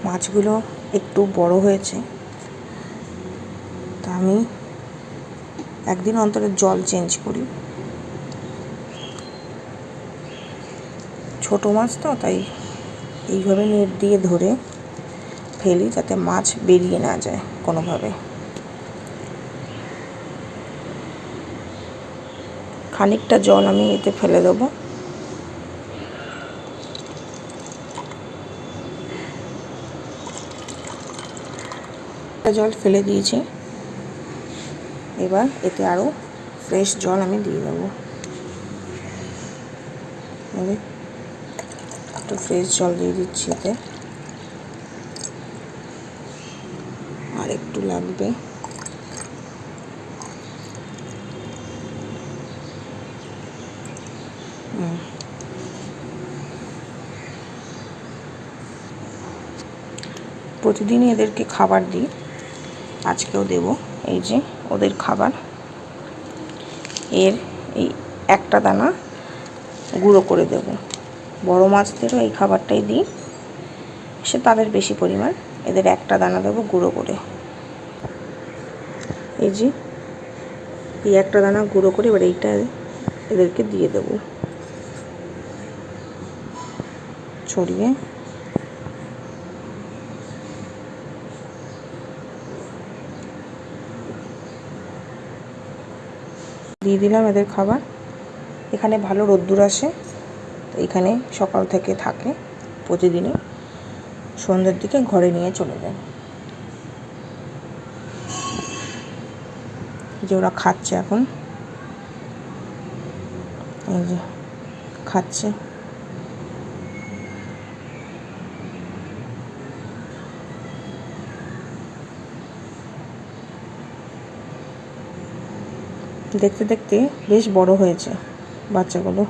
মাছগুলো একটু বড় হয়েছে, তা আমি একদিন অন্তরে জল চেঞ্জ করি। ছোট মাছ তো, তাই এইভাবে নেট দিয়ে ধরে ফেলি যাতে মাছ বেরিয়ে না যায় কোনোভাবে। খানিকটা জল আমি এতে ফেলে দেবো। জল ফেলে দিয়েছি, এবার এতে আরও ফ্রেশ জল আমি দিয়ে দেবো। একটু ফ্রেশ জল দিয়ে দিচ্ছি এতে, আর একটু লাগবে। প্রতিদিনই এদেরকে খাবার দিই, আজকেও দেব। এই যে ওদের খাবার, এর এই একটা দানা গুঁড়ো করে দেব। বড় মাছদেরও এই খাবারটাই দিই, সে তাদের বেশি পরিমাণ। এদের একটা দানা দেবো গুঁড়ো করে। এই যে এই একটা দানা গুঁড়ো করে এবার এইটা এদেরকে দিয়ে দেব, ছড়িয়ে। দিয়ে দিলাম এদের খাবার। এখানে ভালো রোদ্দুর আসে, এখানে সকাল থেকে থাকে প্রতিদিনই, সন্ধ্যের দিকে ঘরে নিয়ে চলে যায়। যে ওরা খাচ্ছে এখন, এই যে খাচ্ছে। দেখতে দেখতে বেশ বড় হয়েছে বাচ্চাগুলো।